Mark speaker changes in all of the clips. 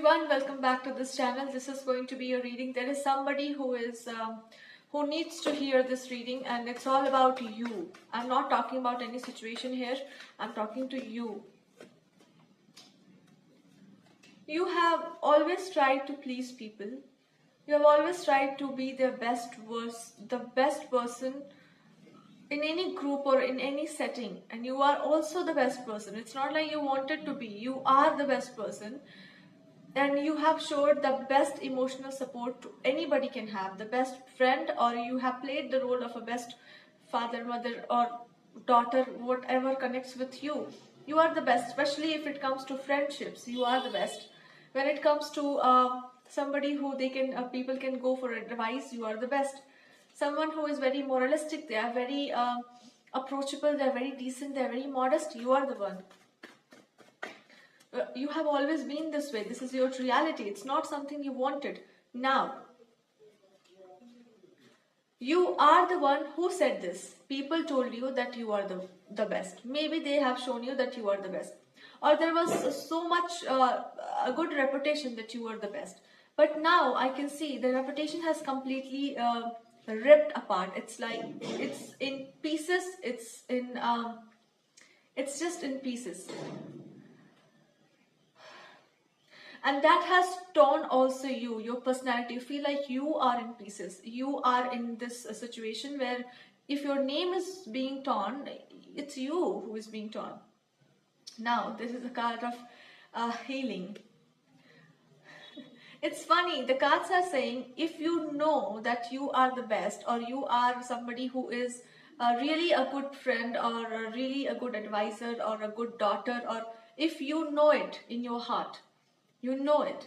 Speaker 1: everyone, welcome back to this channel. This is going to be a reading. There is somebody who needs to hear this reading, and it's all about you. I'm not talking about any situation here. I'm talking to you. You have always tried to please people. You have always tried to be the best person in any group or in any setting, and you are also the best person. It's not like you wanted to be. You are the best person. And you have showed the best emotional support anybody can have, the best friend, or you have played the role of a best father, mother, or daughter, whatever connects with you. You are the best, especially if it comes to friendships. You are the best. When it comes to somebody who people can go for advice, you are the best. Someone who is very moralistic, they are very approachable, they are very decent, they are very modest. You are the one. You have always been this way. This is your reality. It's not something you wanted. Now, you are the one who said this. People told you that you are the best. Maybe they have shown you that you are the best. Or there was so much a good reputation that you were the best. But now I can see the reputation has completely ripped apart. It's like it's in pieces. It's just in pieces. And that has torn also your personality. You feel like you are in pieces. You are in this situation where if your name is being torn, it's you who is being torn. Now, this is a card of healing. It's funny, the cards are saying if you know that you are the best, or you are somebody who is really a good friend, or really a good advisor, or a good daughter, or if you know it in your heart, you know it.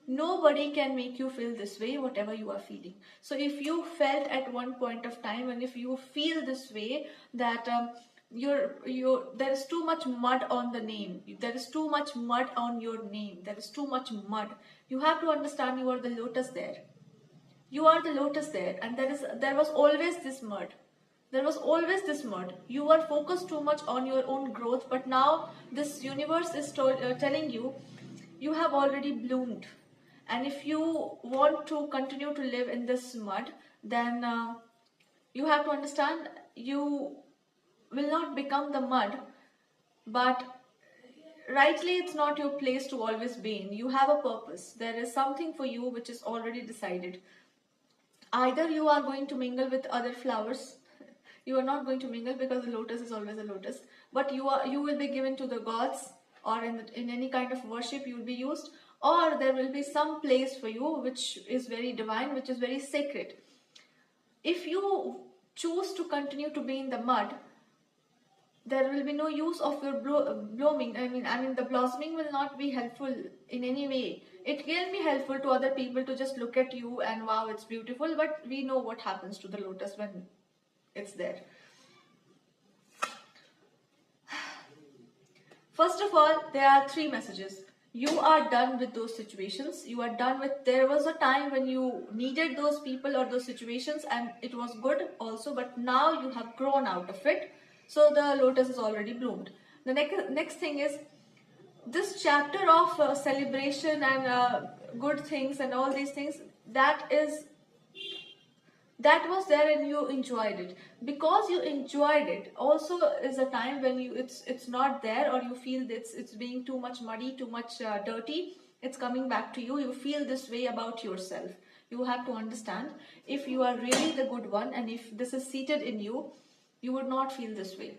Speaker 1: Nobody can make you feel this way, whatever you are feeling. So if you felt at one point of time, and if you feel this way, that there is too much mud on the name, there is too much mud on your name, there is too much mud, you have to understand you are the lotus there. You are the lotus there, and there was always this mud. There was always this mud. You were focused too much on your own growth, but now this universe is telling you, you have already bloomed. And if you want to continue to live in this mud, then you have to understand you will not become the mud, but rightly it's not your place to always be in. You have a purpose. There is something for you which is already decided. Either you are going to mingle with other flowers. You are not going to mingle, because the lotus is always a lotus, but you will be given to the gods, or in any kind of worship you will be used, or there will be some place for you which is very divine, which is very sacred. If you choose to continue to be in the mud, there will be no use of your blooming. I mean the blossoming will not be helpful in any way. It can be helpful to other people to just look at you and wow, it's beautiful, but we know what happens to the lotus when it's there. First of all, there are 3 messages. You are done with those situations. You are done with, there was a time when you needed those people or those situations, and it was good also, but now you have grown out of it. So the lotus is already bloomed. The next thing is, this chapter of celebration and good things and all these things, that was there and you enjoyed it. Because you enjoyed it, also is a time when it's not there, or you feel it's being too much muddy, too much dirty. It's coming back to you. You feel this way about yourself. You have to understand, if you are really the good one, and if this is seated in you, you would not feel this way.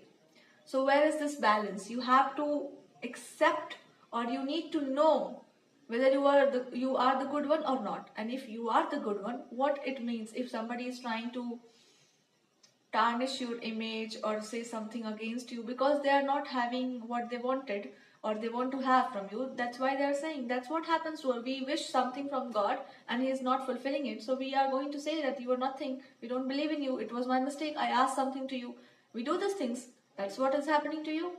Speaker 1: So where is this balance? You have to accept, or you need to know whether you are the good one or not. And if you are the good one, what it means. If somebody is trying to tarnish your image or say something against you because they are not having what they wanted or they want to have from you, that's why they are saying. That's what happens to us. We wish something from God and He is not fulfilling it, so we are going to say that you are nothing, we don't believe in you, it was my mistake, I asked something to you. We do these things. That's what is happening to you.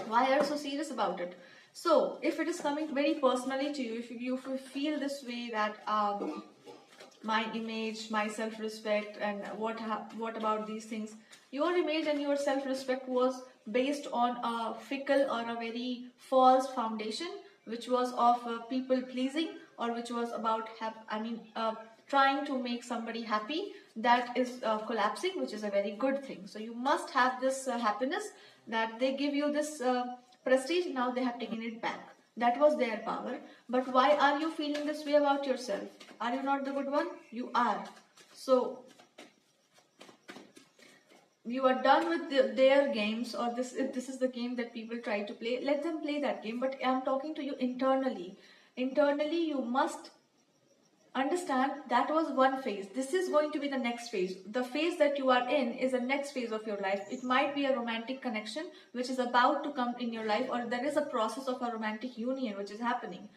Speaker 1: Why are you so serious about it? So if it is coming very personally to you, if you feel this way, that my image, my self-respect, and what about these things, your image and your self-respect was based on a fickle or a very false foundation, which was of people pleasing, or which was about trying to make somebody happy, that is collapsing, which is a very good thing. So you must have this happiness, that they give you this prestige, now they have taken it back. That was their power. But why are you feeling this way about yourself? Are you not the good one? You are. So you are done with their games, or this, if this is the game that people try to play, let them play that game. But I'm talking to you internally. Internally, you must understand that was one phase. This is going to be the next phase. The phase that you are in is the next phase of your life. It might be a romantic connection which is about to come in your life, or there is a process of a romantic union which is happening.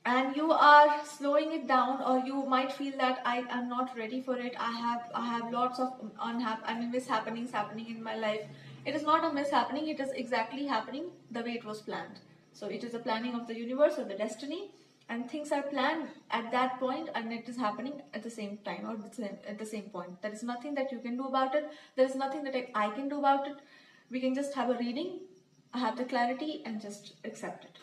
Speaker 1: And you are slowing it down, or you might feel that I am not ready for it. I have lots of mishappenings happening in my life. It is not a mishappening, it is exactly happening the way it was planned. So it is a planning of the universe or the destiny, and things are planned at that point, and it is happening at the same time, or at the same point. There is nothing that you can do about it. There is nothing that I can do about it. We can just have a reading, have the clarity, and just accept it.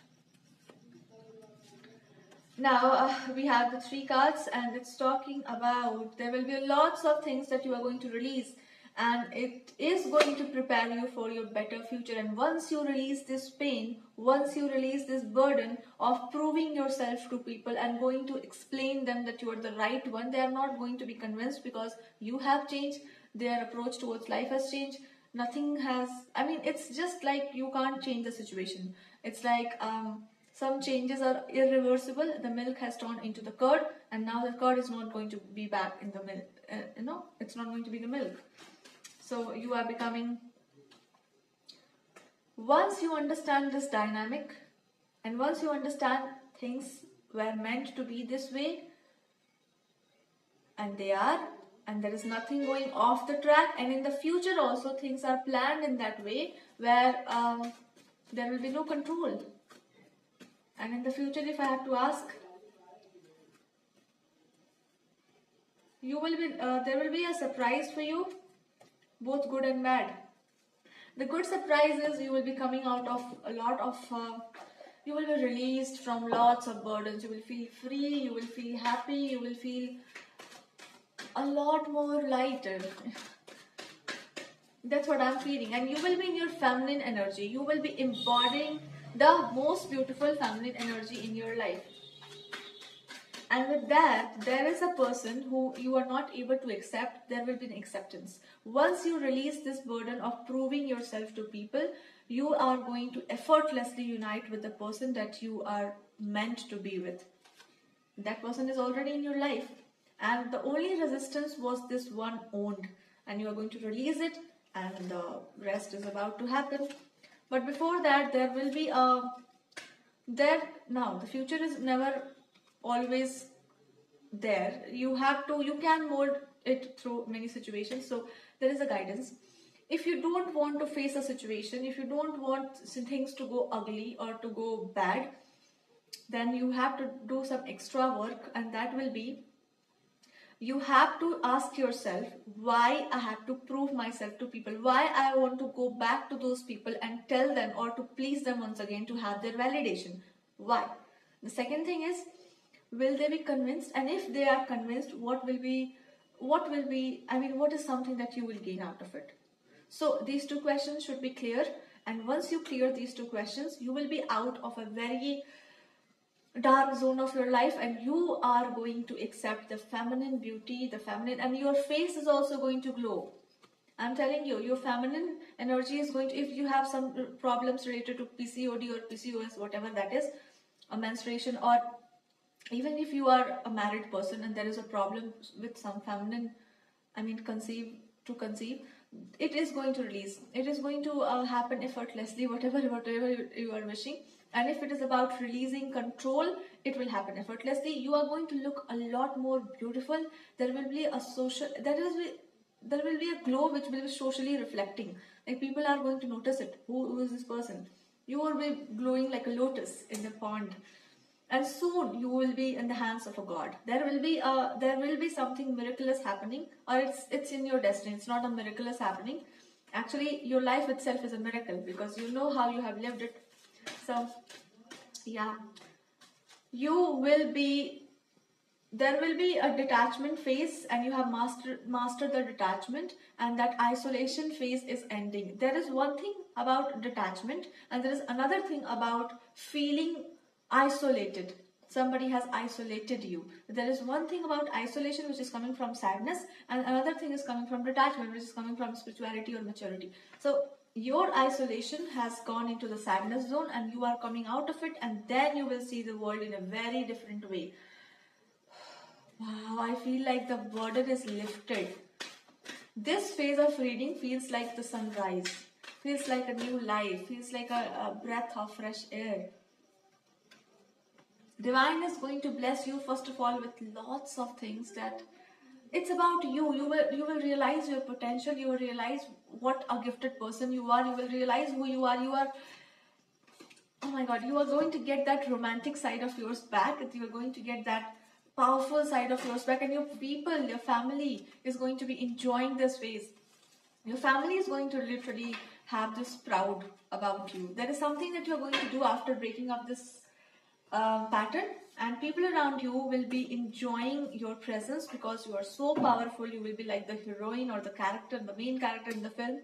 Speaker 1: Now we have the 3 cards, and it's talking about there will be lots of things that you are going to release, and it is going to prepare you for your better future. And once you release this pain, once you release this burden of proving yourself to people and going to explain them that you are the right one, they are not going to be convinced, because you have changed. Their approach towards life has changed. Nothing has, it's just like you can't change the situation. It's like some changes are irreversible. The milk has turned into the curd, and now the curd is not going to be back in the milk. It's not going to be the milk. So you are becoming, once you understand this dynamic, and once you understand things were meant to be this way, and they are, and there is nothing going off the track, and in the future also things are planned in that way, where there will be no control. And in the future, if I have to ask, there will be a surprise for you, both good and bad. The good surprise is you will be coming out of a lot of, you will be released from lots of burdens. You will feel free, you will feel happy, you will feel a lot more lighter. That's what I'm feeling. And you will be in your feminine energy. You will be embodying the most beautiful feminine energy in your life. And with that, there is a person who you are not able to accept. There will be an acceptance. Once you release this burden of proving yourself to people, you are going to effortlessly unite with the person that you are meant to be with. That person is already in your life, and the only resistance was this one owned, and you are going to release it, and the rest is about to happen. But before that, there will be now the future is never always there. You can mold it through many situations. So there is a guidance. If you don't want to face a situation, if you don't want things to go ugly or to go bad, then you have to do some extra work, and that will be, you have to ask yourself why I have to prove myself to people, why I want to go back to those people and tell them, or to please them once again, to have their validation. Why? The second thing is, will they be convinced? And if they are convinced, what is something that you will gain out of it? So these 2 questions should be clear, and once you clear these 2 questions, you will be out of a very dark zone of your life, and you are going to accept the feminine beauty, and your face is also going to glow. I'm telling you, your feminine energy is going to, if you have some problems related to PCOD or PCOS, whatever that is, a menstruation, or even if you are a married person and there is a problem with some feminine, conceive, it is going to release. It is going to happen effortlessly, whatever you are wishing. And if it is about releasing control, it will happen effortlessly. You are going to look a lot more beautiful. There will be a glow which will be socially reflecting. Like, people are going to notice it. Who is this person? You will be glowing like a lotus in the pond. And soon you will be in the hands of a god. There will be something miraculous happening, or it's in your destiny. It's not a miraculous happening. Actually, your life itself is a miracle because you know how you have lived it. So, yeah, you will be there will be a detachment phase, and you have mastered the detachment, and that isolation phase is ending. There is one thing about detachment, and there is another thing about feeling isolated. Somebody has isolated you. There is one thing about isolation which is coming from sadness, and another thing is coming from detachment, which is coming from spirituality or maturity. So your isolation has gone into the sadness zone, and you are coming out of it, and then you will see the world in a very different way. Wow, I feel like the burden is lifted. This phase of reading feels like the sunrise, feels like a new life, feels like a breath of fresh air. Divine is going to bless you first of all with lots of things that it's about you. You will realize your potential. You will realize what a gifted person you are. You will realize who you are. You are, oh my god, you are going to get that romantic side of yours back. You are going to get that powerful side of yours back, and your people, your family is going to be enjoying this phase. Your family is going to literally have this proud about you. There is something that you're going to do after breaking up this pattern, and people around you will be enjoying your presence because you are so powerful. You will be like the heroine or the character, the main character in the film,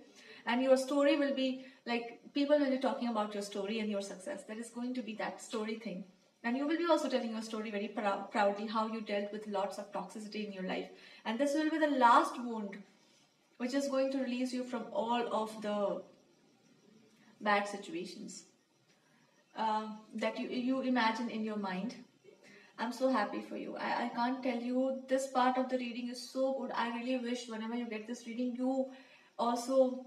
Speaker 1: and your story will be like people will be talking about your story and your success. There is going to be that story thing, and you will be also telling your story very proudly how you dealt with lots of toxicity in your life, and this will be the last wound which is going to release you from all of the bad situations that you imagine in your mind. I'm so happy for you. I can't tell you, this part of the reading is so good. I really wish whenever you get this reading, you also,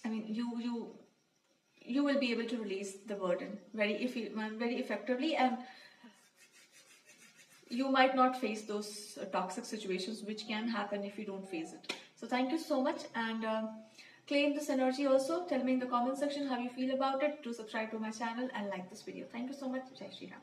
Speaker 1: I mean, you will be able to release the burden very effectively, and you might not face those toxic situations which can happen if you don't face it. So thank you so much, and claim this energy also. Tell me in the comment section how you feel about it. Do subscribe to my channel and like this video. Thank you so much. Jai Shri Ram.